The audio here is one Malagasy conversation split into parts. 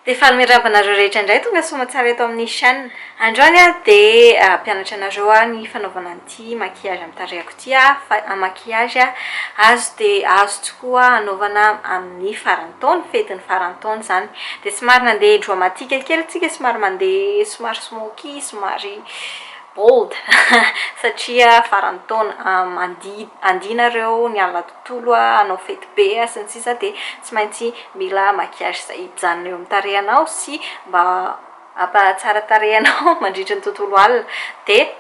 Defa miarabanareo rehetra indray tonga soma tsara eto amin'ny chaîne. Androany dia mpianatra anareo ny fanaovana an'ity maquillage amin'ny tarehiko ity maquillage azo dia azo tokoa anaovana amin'ny farantaona, fetin'ny farantaona zany. Dia somary mandeha dramatique kely tsika, somary mandeha somary smoky, somary bold satria farantaona andinareo ny alina tontolo anao fety be sy ny sisa dia tsy maintsy mila maquillage izay hijanona eo amin'ny tarehinao sy mba hampatsara tarehinao mandritra ny tontolo alina. Dia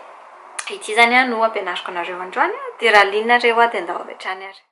ity zany no ampianariko anareo androany dia raha linareo dia andao avy hatrany ary.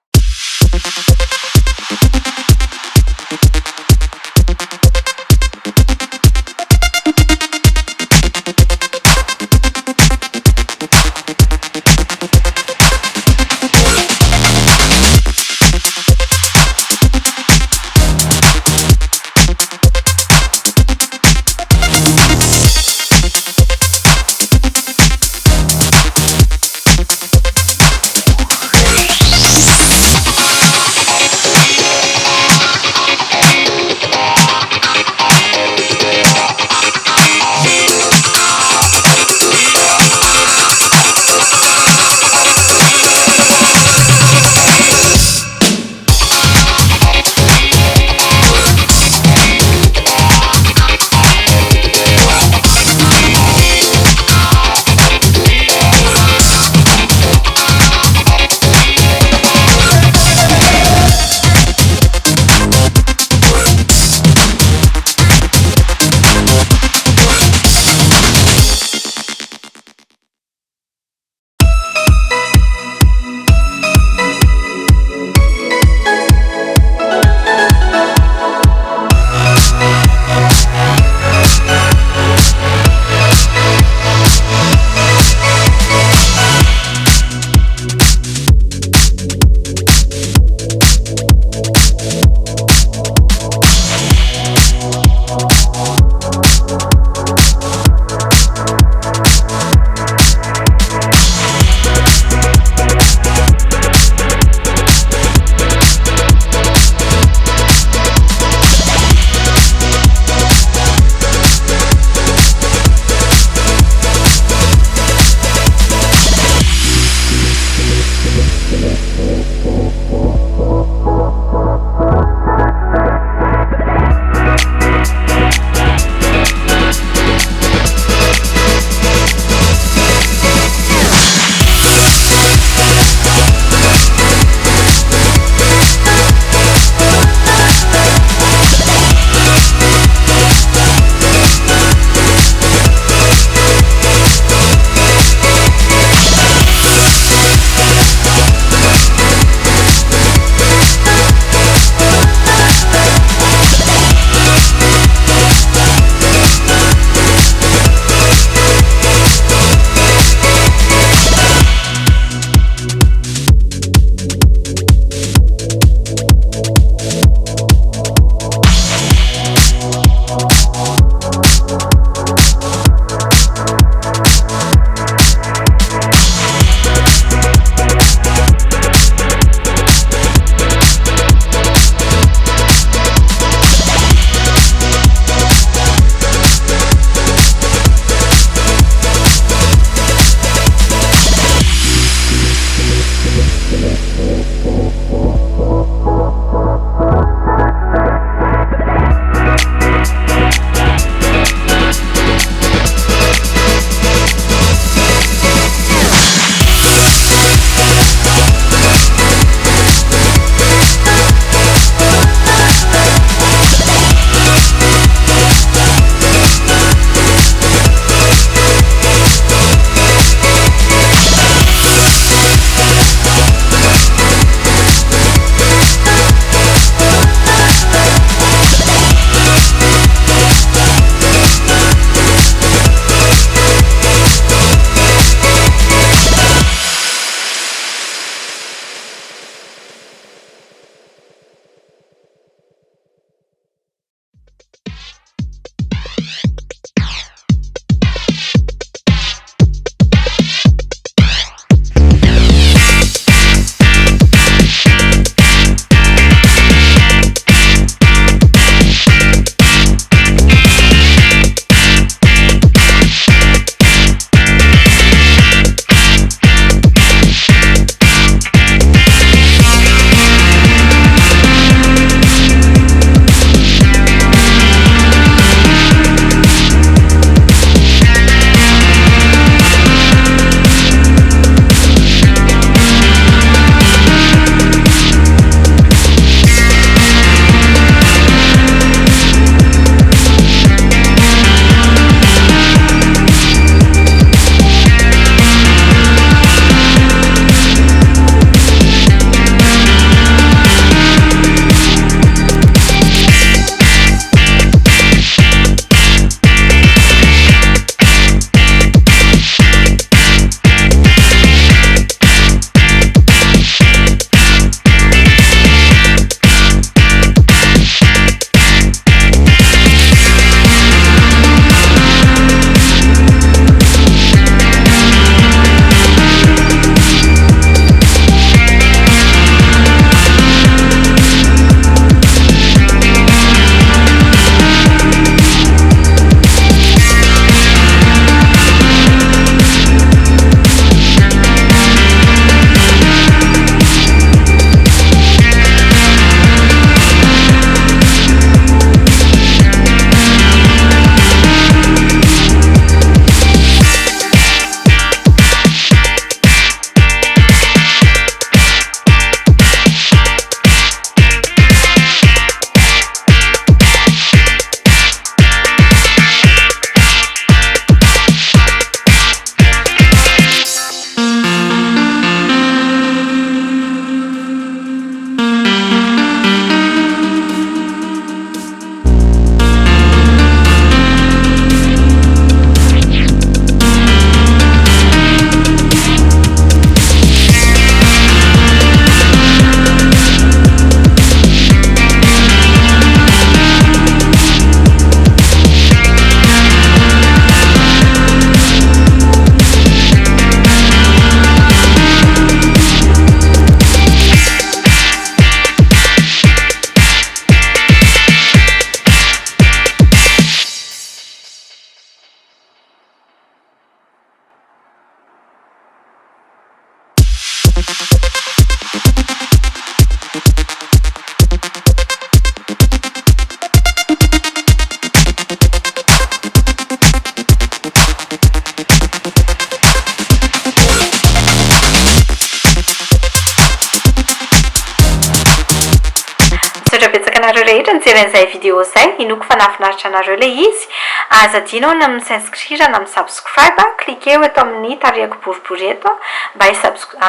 mijery vidéo zay inoako fa nahafinaritra anareo le izy aza dinao na m'inscrire na subscribe cliquez eto amin'ny tarehako boribory eto mba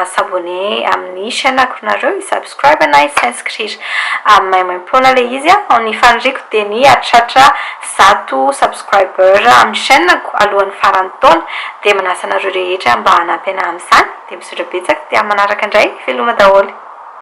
s'abonner amin'ny chaîne-ako nareo subscribe na s'inscrire maimaimpona le izy ny faniriko dia ny hahatratra 100 subscriber amin'ny chaîne-ako alohan'ny faran'ny taona dia manasa anareo rehetra mba hanampy anahy amin'izany dia misaotra betsaka dia manaraka indray veloma daholo